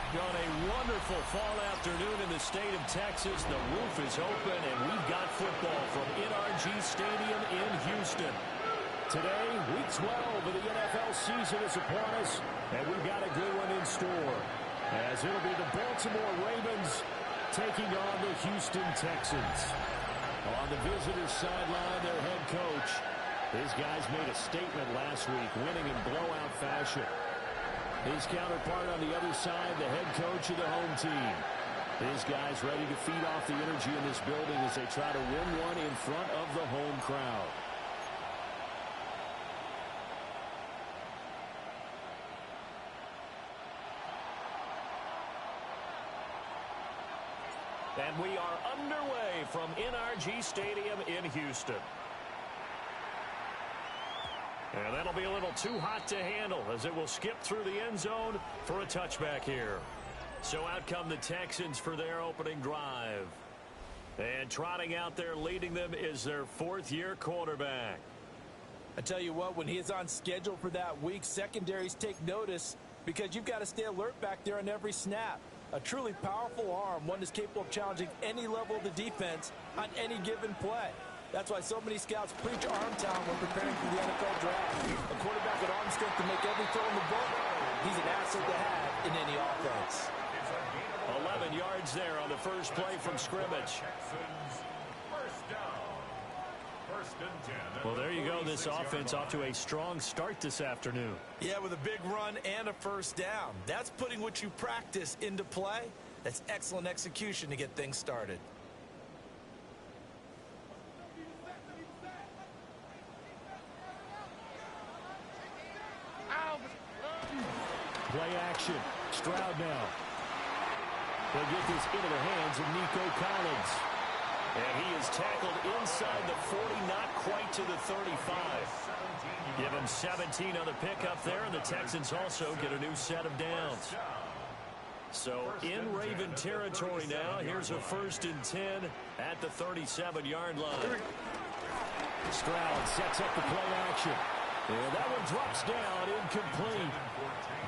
On a wonderful fall afternoon in the state of Texas, the roof is open, and we've got football from NRG Stadium in Houston. Today, Week 12 of the NFL season is upon us, and we've got a good one in store, as it'll be the Baltimore Ravens taking on the Houston Texans. On the visitors' sideline, their head coach. His guys made a statement last week, winning in blowout fashion. His counterpart on the other side, the head coach of the home team. His guys ready to feed off the energy in this building as they try to win one in front of the home crowd. And we are underway from NRG Stadium in Houston. And that'll be a little too hot to handle as it will skip through the end zone for a touchback here. So out come the Texans for their opening drive. And trotting out there leading them is their fourth-year quarterback. I tell you what, when he is on schedule for that week, secondaries take notice because you've got to stay alert back there on every snap. A truly powerful arm, one that's capable of challenging any level of the defense on any given play. That's why so many scouts preach arm talent when preparing for the NFL draft. A quarterback with arm strength to make every throw in the book, he's an asset to have in any offense. 11 yards there on the first play from scrimmage. Well, there you go. This offense off to a strong start this afternoon. Yeah, with a big run and a first down. That's putting what you practice into play. That's excellent execution to get things started. Play action. Stroud now. They'll get this into the hands of Nico Collins. And he is tackled inside the 40, not quite to the 35. Give him 17 on the pickup there, and the Texans also get a new set of downs. So in Raven territory now, here's a 1st and 10 at the 37-yard line. Stroud sets up the play action. And that one drops down, incomplete.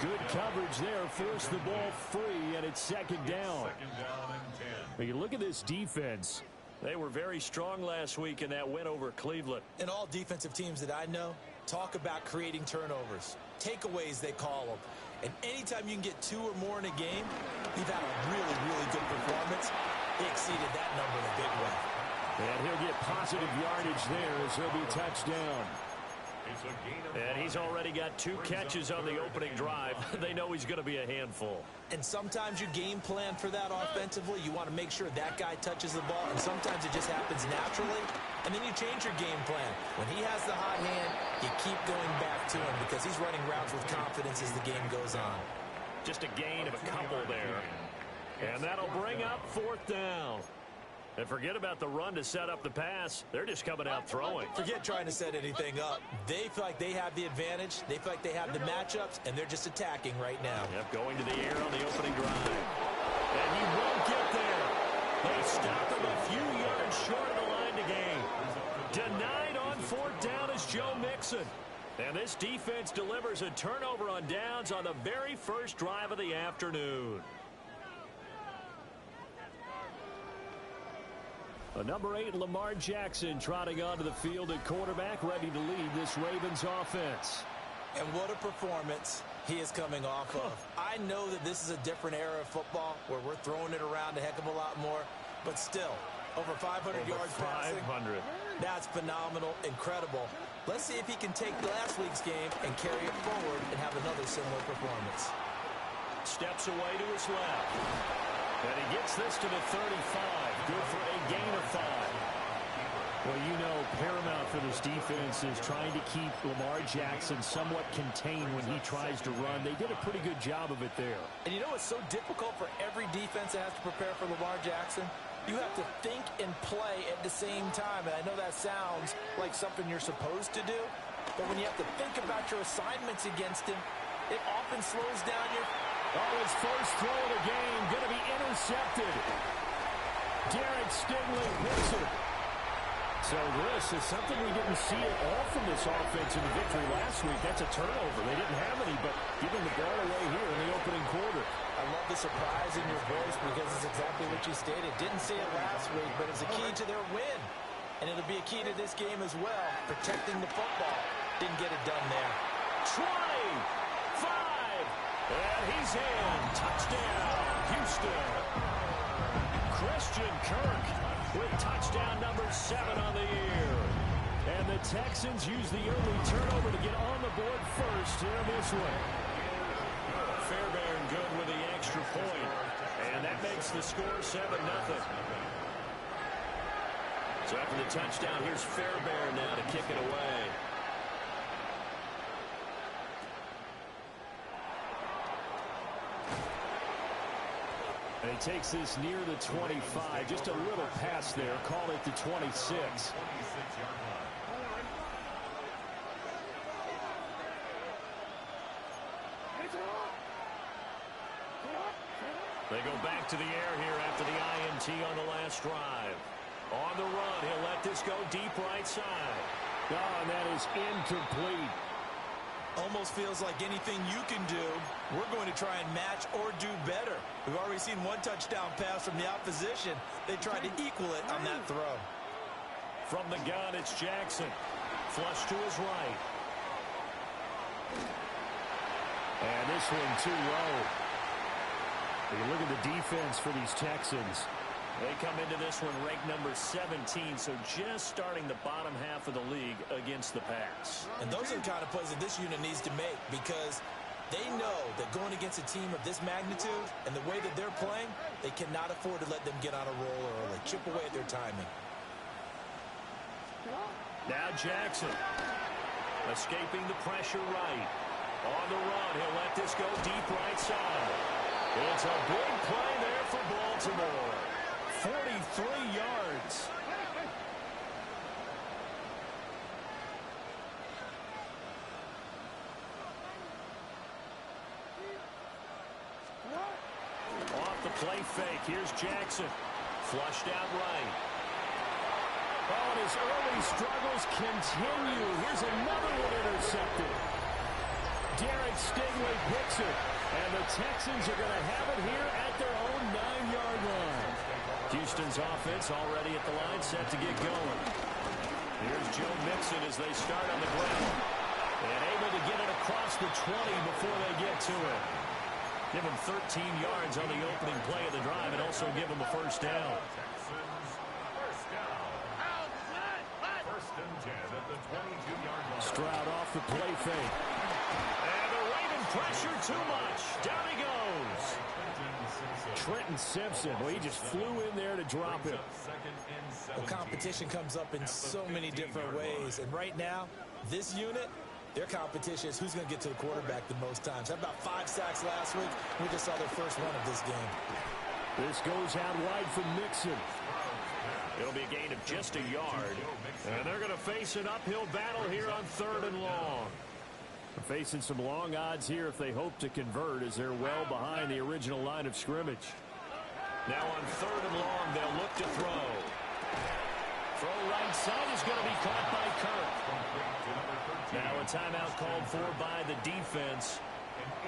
Good coverage there, forced the ball free, and it's 2nd down. When you look at this defense, they were very strong last week in that win over Cleveland. And all defensive teams that I know talk about creating turnovers. Takeaways, they call them. And anytime you can get 2 or more in a game, you've had a really, really good performance. They exceeded that number in a big way. And he'll get positive yardage there as he'll be touchdown. And he's already got 2 catches on the opening drive. They know he's going to be a handful. And sometimes you game plan for that offensively. You want to make sure that guy touches the ball, and sometimes it just happens naturally. And then you change your game plan. When he has the hot hand, you keep going back to him because he's running routes with confidence as the game goes on. Just a gain of a couple there. And that'll bring up 4th down. And forget about the run to set up the pass. They're just coming out throwing. Forget trying to set anything up. They feel like they have the advantage. They feel like they have the matchups, and they're just attacking right now. Yep, going to the air on the opening drive. And he won't get there. They stop him a few yards short of the line to gain. Denied on fourth down is Joe Mixon. And this defense delivers a turnover on downs on the very first drive of the afternoon. A number 8, Lamar Jackson, trotting onto the field at quarterback, ready to lead this Ravens offense. And what a performance he is coming off of. I know that this is a different era of football where we're throwing it around a heck of a lot more, but still, over 500 yards passing. 500. That's phenomenal, incredible. Let's see if he can take last week's game and carry it forward and have another similar performance. Steps away to his left. And he gets this to the 35. Good for a gain of 5. Well, you know, paramount for this defense is trying to keep Lamar Jackson somewhat contained when he tries to run. They did a pretty good job of it there. And you know it's so difficult for every defense that has to prepare for Lamar Jackson? You have to think and play at the same time. And I know that sounds like something you're supposed to do. But when you have to think about your assignments against him, it often slows down your... Oh, his first throw of the game going to be intercepted. Derek Stingley picks it. So this is something we didn't see at all from this offense in the victory last week. That's a turnover. They didn't have any, but giving the ball away here in the opening quarter. I love the surprise in your voice because it's exactly what you stated. Didn't see it last week, but it's a key to their win. And it'll be a key to this game as well, protecting the football. Didn't get it done there. 20, 5, and he's in. Touchdown, Houston. Christian Kirk with touchdown number 7 on the year. And the Texans use the early turnover to get on the board first here in this one. Fairbairn good with the extra point. And that makes the score 7-0. So after the touchdown, here's Fairbairn now to kick it away. And he takes this near the 25. Just a little pass there. Call it the 26. They go back to the air here after the INT on the last drive. On the run, he'll let this go deep right side. Oh, and that is incomplete. Almost feels like anything you can do, we're going to try and match or do better. We've already seen one touchdown pass from the opposition. They tried to equal it on that throw. From the gun, it's Jackson. Flush to his right. And this one too low. You look at the defense for these Texans. They come into this one ranked number 17, so just starting the bottom half of the league against the pass. And those are the kind of plays that this unit needs to make because they know that going against a team of this magnitude and the way that they're playing, they cannot afford to let them get on a roll early. Chip away at their timing. Now Jackson escaping the pressure right. On the run, he'll let this go deep right side. It's a big play there for Baltimore. 43 yards. Off the play fake. Here's Jackson. Flushed out right. Oh, and his early struggles continue. Here's another one intercepted. Derek Stingley picks it. And the Texans are going to have it here at their own 9-yard line. Houston's offense already at the line, set to get going. Here's Joe Mixon as they start on the ground. And able to get it across the 20 before they get to it. Give him 13 yards on the opening play of the drive and also give him a first down. Stroud off the play fake. And the Raven pressure too much. Down he goes. Trenton Simpson, well, he just flew in there to drop him. Well, competition comes up in so many different ways. And right now, this unit, their competition is who's going to get to the quarterback the most times. Had about 5 sacks last week. We just saw their first one of this game. This goes out wide from Mixon. It'll be a gain of just a yard. And they're going to face an uphill battle here on 3rd and long. They're facing some long odds here if they hope to convert, as they're well behind the original line of scrimmage. Now on 3rd and long, they'll look to throw. Throw right side is going to be caught by Kirk. Now a timeout called for by the defense.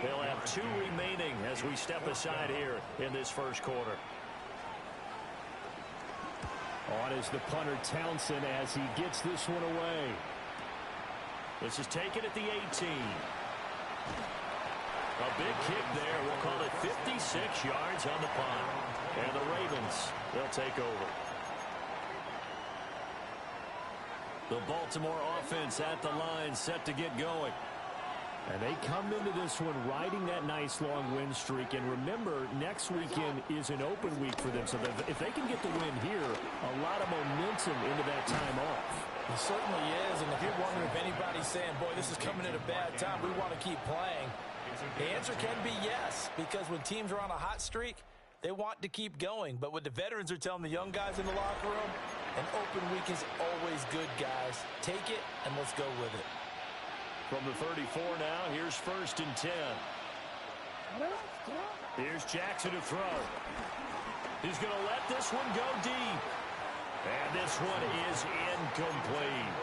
They'll have 2 remaining as we step aside here in this first quarter. On is the punter Townsend as he gets this one away. This is taken at the 18. A big kick there. We'll call it 56 yards on the punt. And the Ravens, they'll take over. The Baltimore offense at the line, set to get going. And they come into this one riding that nice long win streak. And remember, next weekend is an open week for them. So if they can get the win here, a lot of momentum into that time off. It certainly is. And if you're wondering if anybody's saying, boy, this is coming at a bad time, we want to keep playing, the answer can be yes. Because when teams are on a hot streak, they want to keep going. But what the veterans are telling the young guys in the locker room, an open week is always good, guys. Take it and let's go with it. From the 34 now, here's 1st and 10. Here's Jackson to throw. He's going to let this one go deep. And this one is incomplete.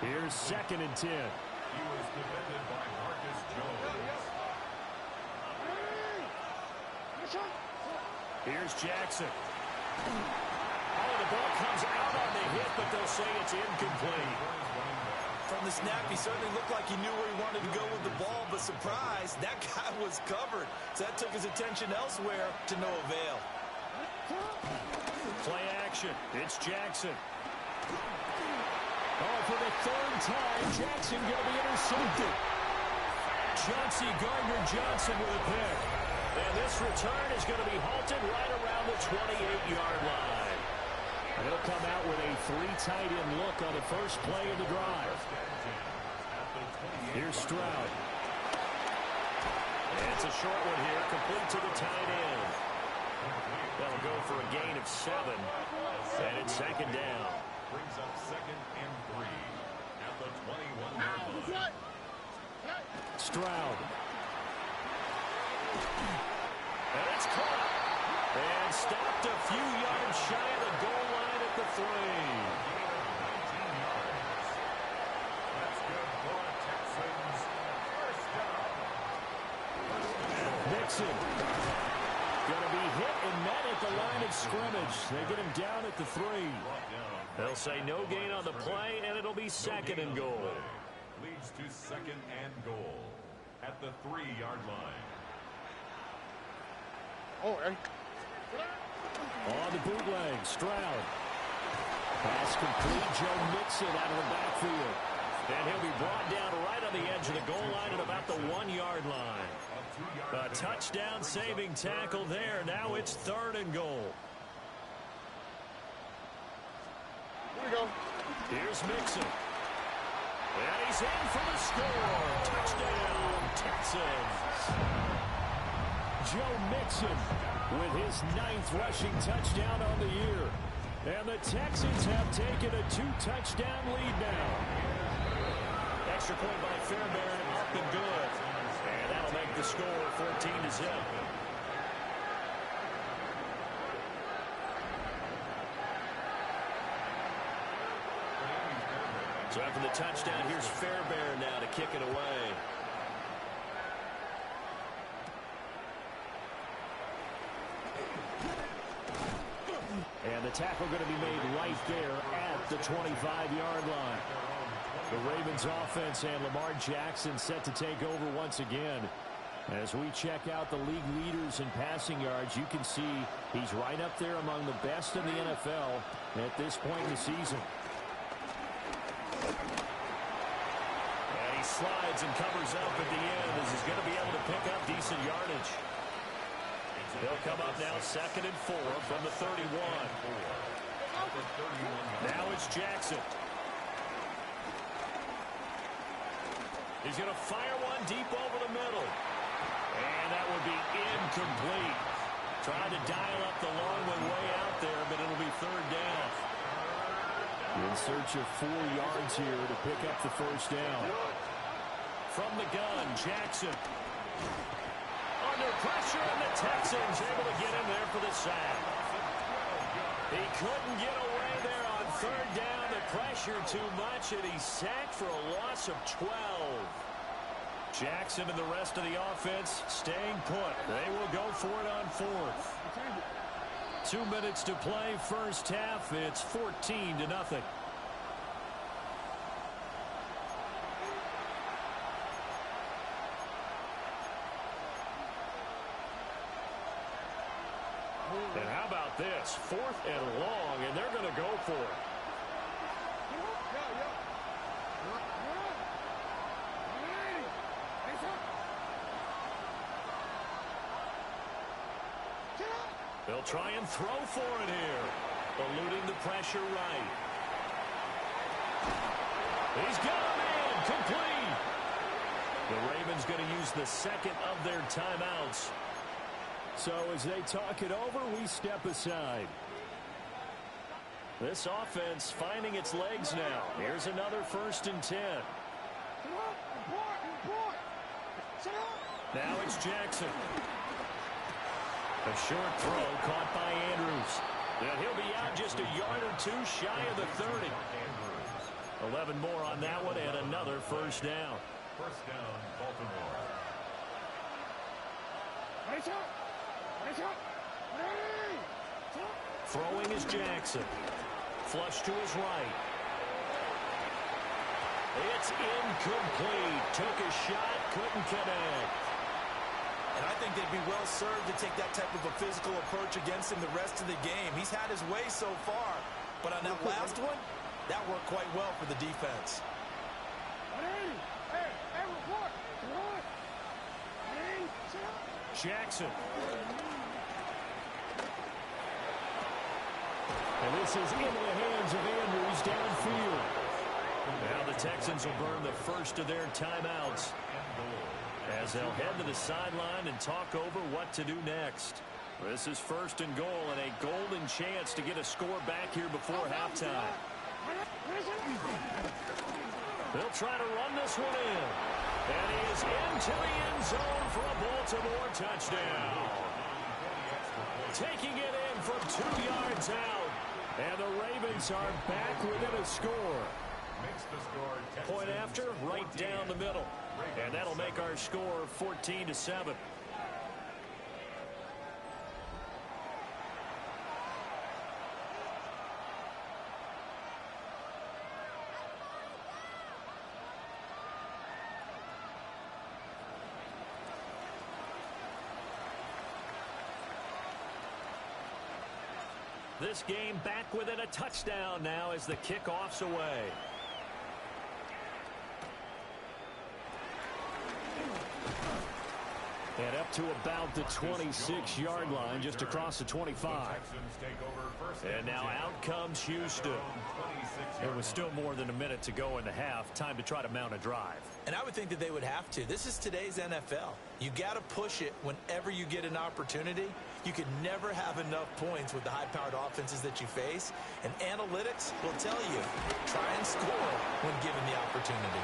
Here's 2nd and 10. He was defended by Marcus Jones. Here's Jackson. Oh, the ball comes out on the hit, but they'll say it's incomplete. From the snap, he certainly looked like he knew where he wanted to go with the ball, but surprise, that guy was covered. So that took his attention elsewhere to no avail. Play action. It's Jackson. Oh, for the 3rd time, Jackson going to be intercepted. Chauncey Gardner-Johnson with a pick. And this return is going to be halted right around the 28-yard line. And they'll come out with a 3 tight end look on the first play of the drive. Here's Stroud. And it's a short one here, complete to the tight end. That'll go for a gain of 7. And it's 2nd down. Brings up 2nd and 3 at the 21-yard line. Stroud. And it's caught. And stopped a few yards shy of the goal line at the 3. That's good for a Texans first down. Mixon. Going to be hit and met at the line of scrimmage. They get him down at the 3. They'll say no gain on the play, and it'll be 2nd and goal. Leads to 2nd and goal at the 3-yard line. On the bootleg, Stroud. Pass complete, Joe Mixon out of the backfield. And he'll be brought down right on the edge of the goal line at about the 1-yard line. A touchdown saving tackle there. Now it's 3rd and goal. Here we go. Here's Mixon. And he's in for the score. Touchdown, Texans. Joe Mixon with his 9th rushing touchdown on the year. And the Texans have taken a 2-touchdown lead now. Extra point by Fairbairn, up and good. And that'll make the score 14-0. So after the touchdown, here's Fairbairn now to kick it away. And the tackle going to be made right there at the 25-yard line. The Ravens offense and Lamar Jackson set to take over once again. As we check out the league leaders in passing yards, you can see he's right up there among the best in the NFL at this point in the season. And he slides and covers up at the end as he's going to be able to pick up decent yardage. They'll come up now 2nd and 4 from the 31. Now it's Jackson. He's going to fire one deep over the middle. And that would be incomplete. Trying to dial up the long one way out there, but it'll be third down. In search of 4 yards here to pick up the first down. From the gun, Jackson. Under pressure, and the Texans able to get him there for the sack. He couldn't get away there on third down. The pressure too much, and he's sacked for a loss of 12. Jackson and the rest of the offense staying put. They will go for it on fourth. 2 minutes to play, first half. It's 14-0. And how about this? 4th and long, and they're going to go for it. They'll try and throw for it here. Eluding the pressure right. He's got a man complete. The Ravens going to use the second of their timeouts. So as they talk it over, we step aside. This offense finding its legs now. Here's another 1st and 10. Now it's Jackson. A short throw caught by Andrews. And he'll be out just a yard or 2 shy of the 30. 11 more on that one and another first down. First down, Baltimore. Throwing is Jackson. Flush to his right. It's incomplete. Took a shot, couldn't connect. And I think they'd be well served to take that type of a physical approach against him the rest of the game. He's had his way so far. But on that last one, that worked quite well for the defense. Jackson. And this is into the hands of Andrews downfield. Now the Texans will burn the first of their timeouts as they'll head to the sideline and talk over what to do next. This is 1st and goal and a golden chance to get a score back here before halftime. They'll try to run this one in. And he is into the end zone for a Baltimore touchdown. Taking it in from 2 yards out. And the Ravens are back within a score. Point after, right down the middle. And that'll make our score 14-7. This game back within a touchdown now as the kickoff's away. And up to about the 26-yard line, just across the 25. And now out comes Houston. There was still more than a minute to go in the half. Time to try to mount a drive. And I would think that they would have to. This is today's NFL. You got to push it whenever you get an opportunity. You can never have enough points with the high-powered offenses that you face. And analytics will tell you, try and score when given the opportunity.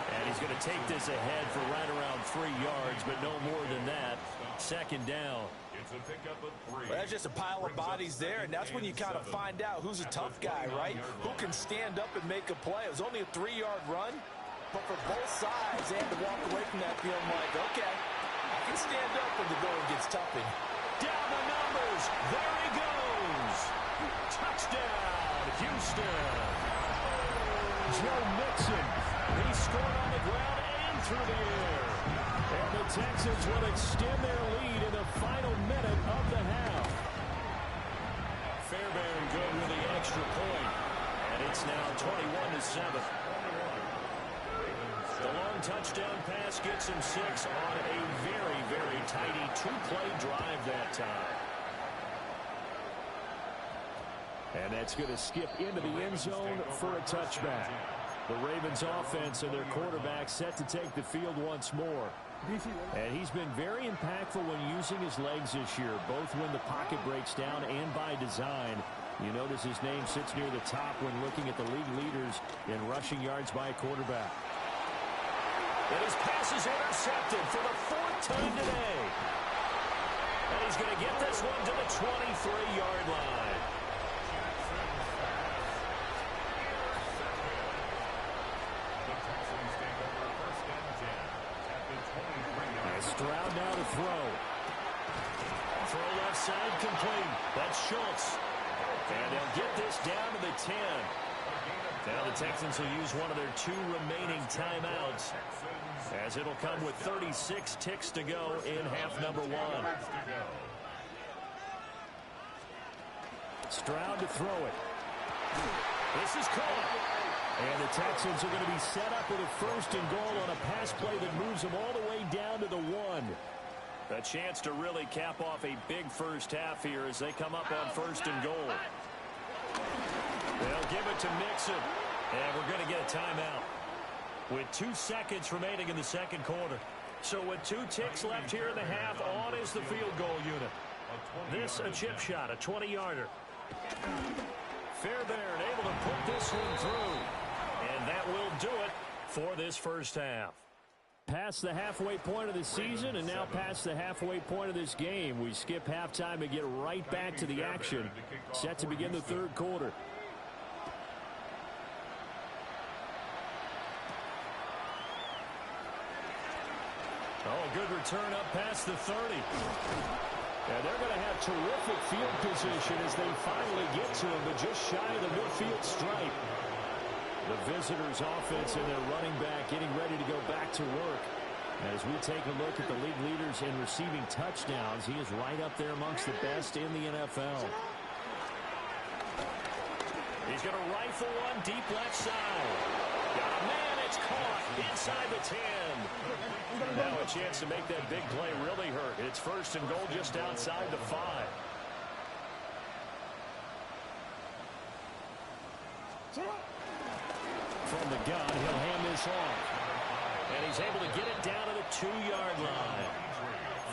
And he's going to take this ahead for right around 3 yards, but no more than that. 2nd down. It's a pickup of 3. Well, that's just a pile of bodies there, and that's when you kind of find out who's a tough guy, right? Who can stand up and make a play. It was only a 3-yard run, but for both sides, they had to walk away from that feeling like, okay, I can stand up when the going gets tough. And down the numbers. There he goes. Touchdown, Houston. Joe Mixon. He scored on the ground and through the air. And the Texans will extend their lead in the final minute of the half. Fairbairn good with the extra point. And it's now 21-7. The long touchdown pass gets him 6 on a very, very tidy 2-play drive that time. And that's going to skip into the end zone for a touchback. The Ravens offense and their quarterback set to take the field once more. And he's been very impactful when using his legs this year, both when the pocket breaks down and by design. You notice his name sits near the top when looking at the league leaders in rushing yards by a quarterback. And his pass is intercepted for the 4th time today. And he's going to get this one to the 23-yard line. Stroud now to throw. Throw left side complete. That's Schultz. And they'll get this down to the 10. Now the Texans will use one of their 2 remaining timeouts, as it'll come with 36 ticks to go in half number 1. Stroud to throw it. This is caught. And the Texans are going to be set up with a 1st and goal on a pass play that moves them all the way down to the 1. A chance to really cap off a big first half here as they come up on 1st and goal. They'll give it to Mixon. And we're going to get a timeout with 2 seconds remaining in the second quarter. So with 2 ticks left here in the half, on is the field goal unit. This a chip shot, a 20-yarder. Fairbairn able to put this one through. And that will do it for this first half. Past the halfway point of the season and now past the halfway point of this game. We skip halftime and get right back to the action. Set to begin the 3rd quarter. Oh, good return up past the 30. And they're going to have terrific field position as they finally get to him, but just shy of the midfield stripe. The visitors' offense and their running back getting ready to go back to work. As we take a look at the league leaders in receiving touchdowns, he is right up there amongst the best in the NFL. He's going to rifle one deep left side. Got a man, it's caught inside the 10. Now a chance to make that big play really hurt. It's 1st and goal just outside the 5. From the gun, he'll hand this off. And he's able to get it down to the 2-yard line.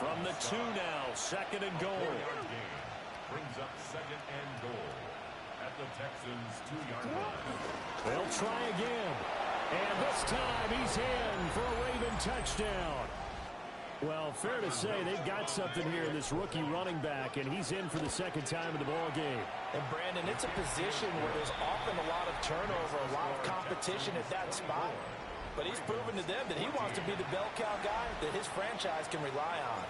From the 2 now, 2nd and goal. Brings up 2nd and goal at the Texans 2-yard line. They'll try again. And this time he's in for a Raven touchdown. Well, fair to say they've got something here in this rookie running back, and he's in for the 2nd time in the ball game. And Brandon, it's a position where there's often a lot of turnover, a lot of competition at that spot. But he's proven to them that he wants to be the bell cow guy that his franchise can rely on.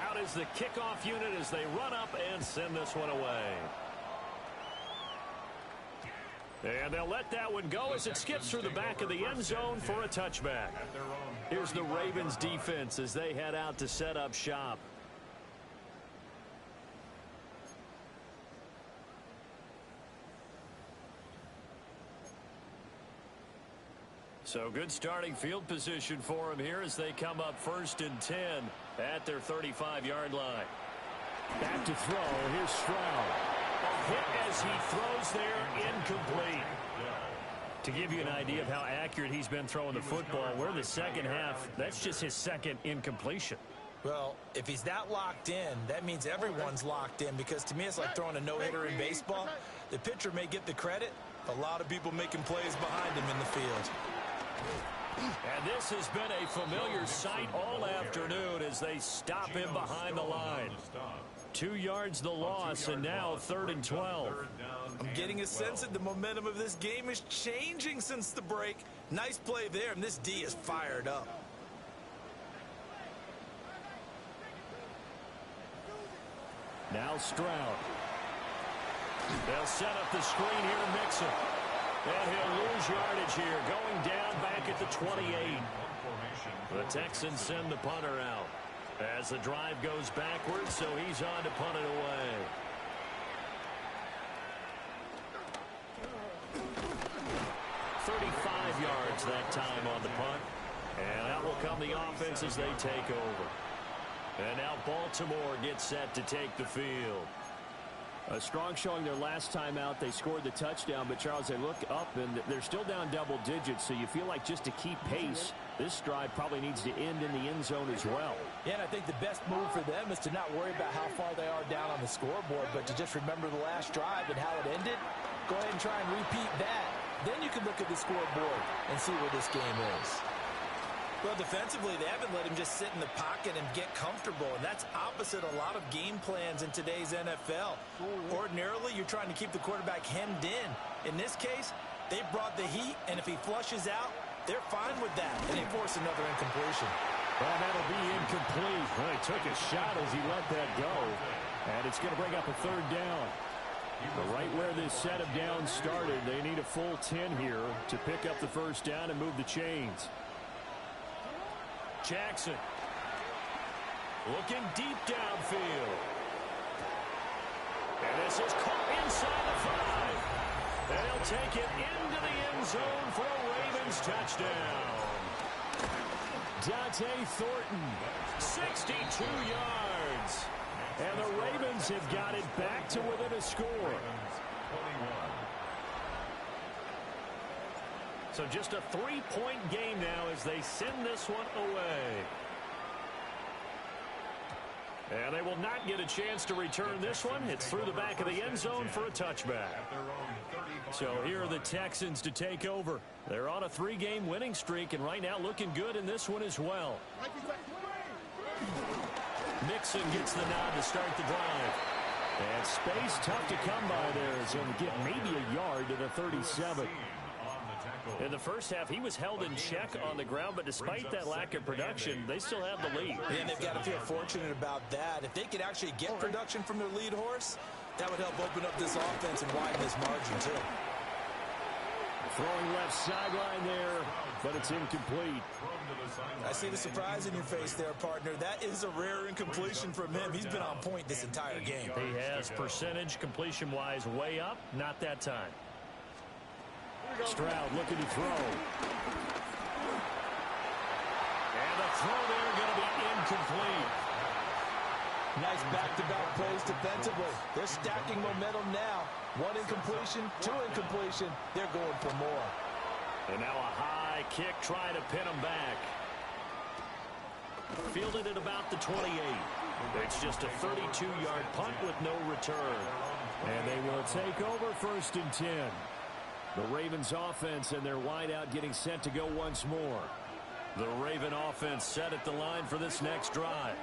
Out is the kickoff unit as they run up and send this one away. And they'll let that one go as it skips through the back of the end zone for a touchback. Here's the Ravens defense as they head out to set up shop. So good starting field position for him here as they come up 1st and 10 at their 35-yard line. Back to throw. Here's Stroud. A hit as he throws there, incomplete. To give you an idea of how accurate he's been throwing the football, we're in the second half. That's just his 2nd incompletion. Well, if he's that locked in, that means everyone's locked in, because to me it's like throwing a no-hitter in baseball. The pitcher may get the credit, a lot of people making plays behind him in the field. And this has been a familiar sight all afternoon as they stop him behind the line. 2 yards the loss, and now 3rd and 12. I'm getting a sense that the momentum of this game is changing since the break. Nice play there, and this D is fired up. Now Stroud. They'll set up the screen here to Mixon. And he'll lose yardage here, going down back at the 28. The Texans send the punter out as the drive goes backwards, so he's on to punt it away. $35 yards that time on the punt. And out will come the offense as they take over. And now Baltimore gets set to take the field. A strong showing their last time out. They scored the touchdown, but, Charles, they look up, and they're still down double digits, so you feel like just to keep pace, this drive probably needs to end in the end zone as well. Yeah, and I think the best move for them is to not worry about how far they are down on the scoreboard, but to just remember the last drive and how it ended. Go ahead and try and repeat that. Then you can look at the scoreboard and see where this game is. Well, defensively, they haven't let him just sit in the pocket and get comfortable, and that's opposite a lot of game plans in today's NFL. Ordinarily, you're trying to keep the quarterback hemmed in. In this case, they brought the heat, and if he flushes out, they're fine with that, and they force another incompletion. Well, that'll be incomplete. Well, he took a shot as he let that go, and it's going to bring up a third down. Right where this set of downs started, they need a full 10 here to pick up the first down and move the chains. Jackson looking deep downfield. And this is caught inside the 5. And he'll take it into the end zone for a Ravens touchdown. Dante Thornton, 62 yards. And the Ravens have got it back to within a score. So just a 3-point game now as they send this one away. And they will not get a chance to return this one. It's through the back of the end zone for a touchback. So here are the Texans to take over. They're on a 3-game winning streak, and right now looking good in this one as well. Mixon gets the nod to start the drive. And space tough to come by there as he'll get maybe a yard to the 37. In the first half, he was held in check on the ground, but despite that lack of production, they still have the lead. And they've got to feel fortunate about that. If they could actually get production from their lead horse, that would help open up this offense and widen this margin, too. Throwing left sideline there, but it's incomplete. I see the surprise in your face there, partner. That is a rare incompletion from him. He's been on point this entire game. He has percentage completion-wise way up, not that time. Stroud looking to throw. And the throw there going to be incomplete. Nice back-to-back plays defensively. They're stacking momentum now. 1 incompletion, 2 incompletion. They're going for more. And now a high kick trying to pin them back. Fielded at about the 28. It's just a 32-yard punt with no return. And they will take over 1st and 10. The Ravens offense and their wideout getting set to go once more. The Raven offense set at the line for this next drive.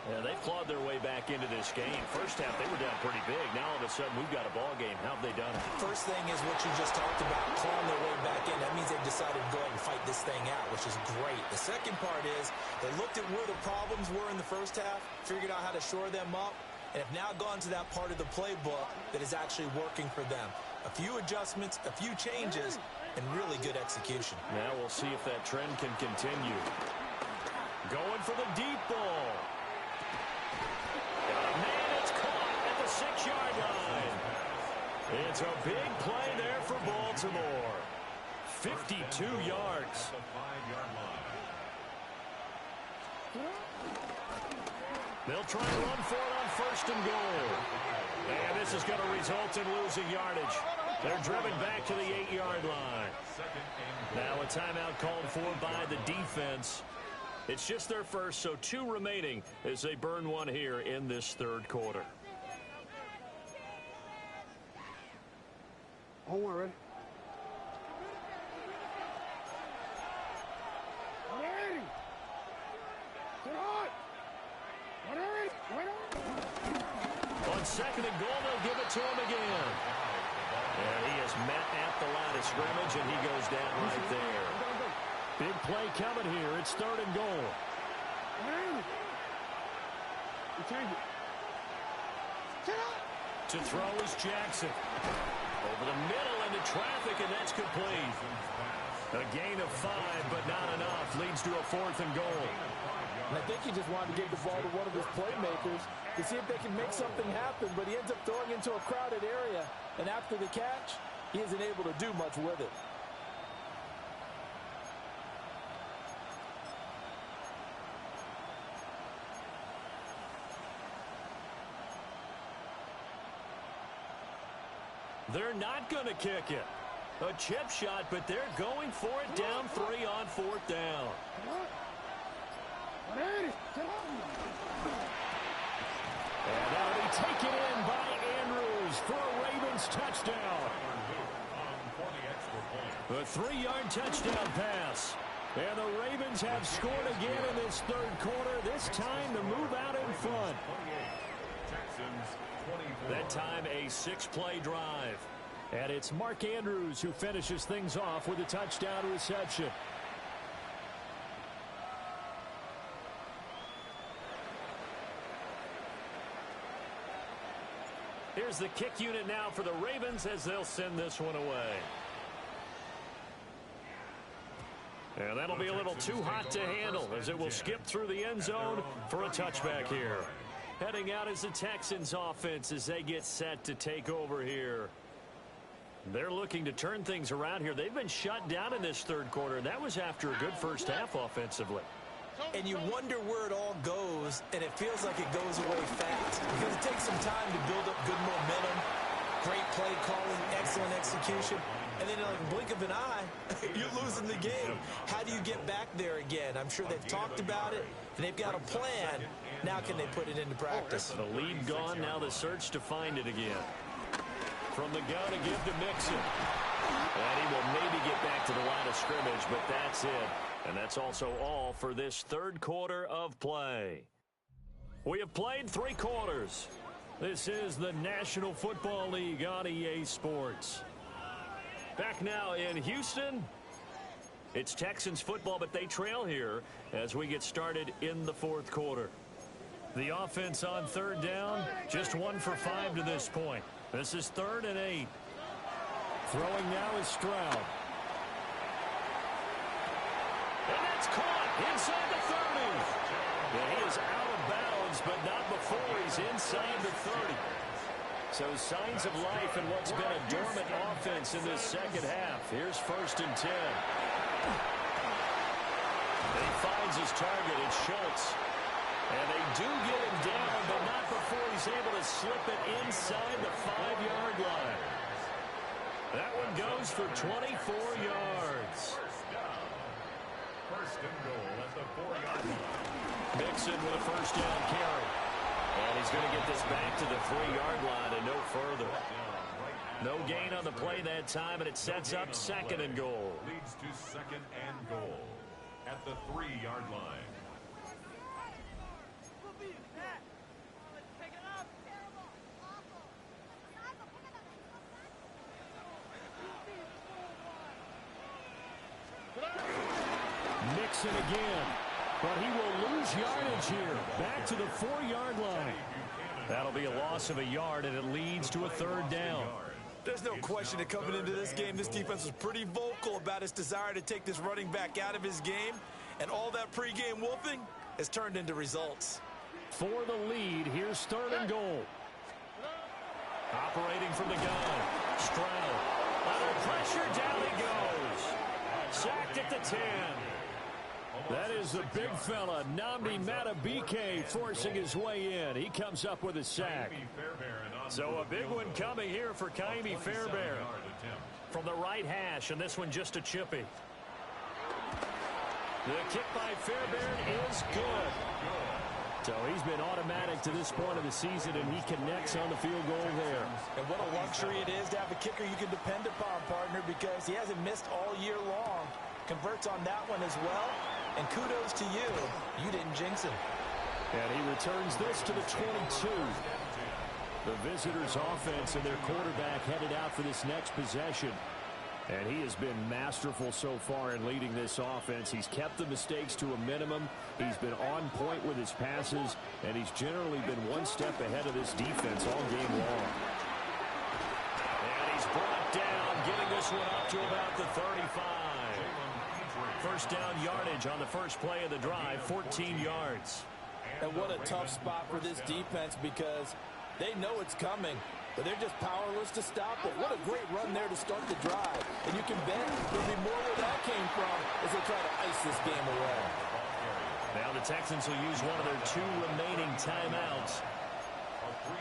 Yeah, they've clawed their way back into this game. First half, they were down pretty big. Now, all of a sudden, we've got a ball game. How have they done it? First thing is what you just talked about, clawing their way back in. That means they've decided to go ahead and fight this thing out, which is great. The second part is they looked at where the problems were in the first half, figured out how to shore them up, and have now gone to that part of the playbook that is actually working for them. A few adjustments, a few changes, and really good execution. Now we'll see if that trend can continue. Going for the deep ball. Man, it's caught at the 6-yard line. It's a big play there for Baltimore. 52 yards. They'll try and run for it on 1st and goal. And this is going to result in losing yardage. They're driven back to the 8-yard line. Now a timeout called for by the defense. It's just their first, so 2 remaining as they burn one here in this 3rd quarter. Oh, we're ready. Ready. Get hot. On 2nd and goal, they'll give it to him again. And he is met at the line of scrimmage, and he goes down right there. Big play coming here. It's 3rd and goal. To throw is Jackson. Over the middle into traffic, and that's complete. A gain of 5, but not enough. Leads to a 4th and goal. And I think he just wanted to get the ball to one of his playmakers to see if they can make something happen, but he ends up throwing into a crowded area. And after the catch, he isn't able to do much with it. They're not going to kick it. A chip shot, but they're going for it down 3 on 4th down. And that'll be taken in by Andrews for a Ravens touchdown. The 3-yard touchdown pass. And the Ravens have scored again in this third quarter, this time to move out in front. That time a 6-play drive. And it's Mark Andrews who finishes things off with a touchdown reception. Here's the kick unit now for the Ravens as they'll send this one away. And that'll be a little too hot to handle as it will skip through the end zone for a touchback here. Heading out is the Texans offense as they get set to take over here. They're looking to turn things around here. They've been shut down in this third quarter. That was after a good first half offensively. And you wonder where it all goes, and it feels like it goes away fast because it takes some time to build up good momentum, great play calling, excellent execution, and then in like a blink of an eye, you're losing the game. How do you get back there again? I'm sure they've talked about it, and they've got a plan. Now can they put it into practice? The lead gone, now the search to find it again. From the gun to give to Mixon. And he will maybe get back to the line of scrimmage, but that's it. And that's also all for this third quarter of play. We have played 3 quarters. This is the National Football League on EA Sports. Back now in Houston. It's Texans football, but they trail here as we get started in the fourth quarter. The offense on third down, just 1 for 5 to this point. This is 3rd and 8. Throwing now is Stroud. And that's caught inside the 30. And he is out of bounds, but not before he's inside the 30. So signs of life in what's been a dormant offense in this second half. Here's 1st and 10. And he finds his target. It's Schultz. And they do get him down, but not before he's able to slip it inside the 5-yard line. That one goes for 24 yards. First and goal at the 4-yard line. Mixon with a first down carry. And he's going to get this back to the 3-yard line and no further. No gain on the play that time, and it sets up 2nd and goal. Leads to 2nd and goal at the 3-yard line. Mixon again, but he will lose yardage here. Back to the 4-yard line. That'll be a loss of a yard, and it leads to a 3rd down. There's no question that coming into this game, this defense was pretty vocal about its desire to take this running back out of his game, and all that pregame wolfing has turned into results. For the lead, here's 3rd and goal. Operating from the gun, Stroud. Under pressure, down he goes. Sacked at the 10. That is the big fella, Nnamdi Madubuike, forcing his way in. He comes up with a sack. So a big one coming here for Kaimi Fairbairn. From the right hash, and this one just a chippy. The kick by Fairbairn is good. So he's been automatic to this point of the season, and he connects on the field goal there. And what a luxury it is to have a kicker you can depend upon, partner, because he hasn't missed all year long. Converts on that one as well. And kudos to you. You didn't jinx him. And he returns this to the 22. The visitors' offense and their quarterback headed out for this next possession. And he has been masterful so far in leading this offense. He's kept the mistakes to a minimum. He's been on point with his passes. And he's generally been one step ahead of this defense all game long. And he's brought down, getting this one up to about the 35. First down yardage on the first play of the drive, 14 yards. And what a tough spot for this defense because they know it's coming, but they're just powerless to stop it. What a great run there to start the drive. And you can bet there'll be more where that came from as they try to ice this game away. Now the Texans will use one of their 2 remaining timeouts.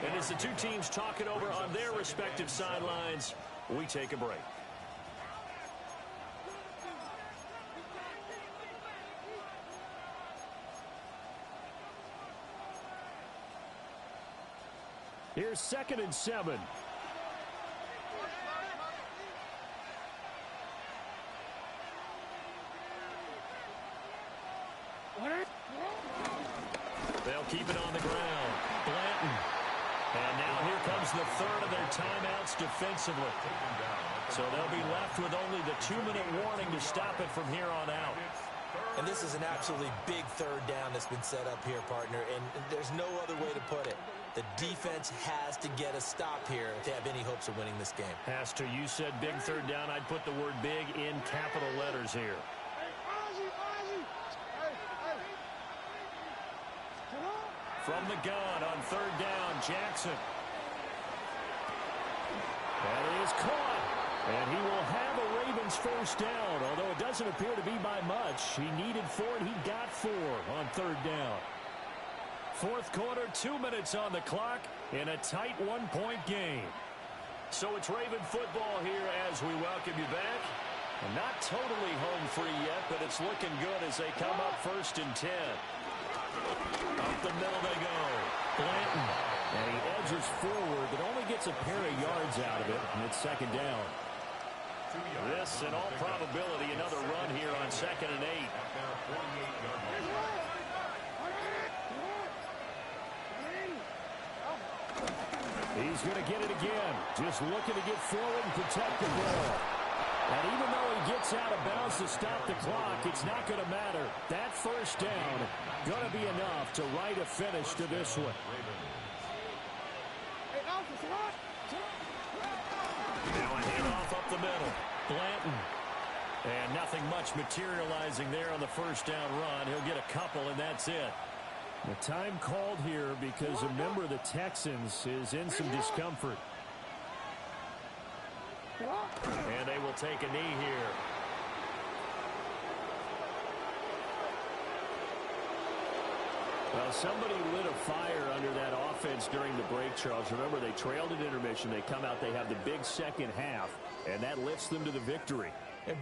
And as the 2 teams talk it over on their respective sidelines, We take a break. Here's 2nd and 7. They'll keep it on the ground. Blanton. And now here comes the third of their timeouts defensively. So they'll be left with only the 2-minute warning to stop it from here on out. And this is an absolutely big third down that's been set up here, partner, and there's no other way to put it. The defense has to get a stop here if they have any hopes of winning this game. Has to. You said big third down. I'd put the word big in capital letters here. From the gun on 3rd down, Jackson. That is caught. And he will have a Ravens first down, although it doesn't appear to be by much. He needed 4, and he got 4 on 3rd down. 4th quarter, 2 minutes on the clock in a tight 1-point game. So it's Raven football here as we welcome you back. And not totally home free yet, but it's looking good as they come up 1st and 10. Up the middle they go. Blanton. And he edges forward, but only gets a pair of yards out of it, and it's 2nd down. This, in all probability, another run here on 2nd and 8. He's going to get it again. Just looking to get forward and protect the ball. And even though he gets out of bounds to stop the clock, it's not going to matter. That first down going to be enough to write a finish to this one. Now a handoff up the middle. Blanton. And nothing much materializing there on the first down run. He'll get a couple, and that's it. The time called here because a member of the Texans is in some discomfort. And they will take a knee here. Well, somebody lit a fire under that offense during the break, Charles. Remember, they trailed at intermission. They come out, they have the big second half, and that lifts them to the victory. And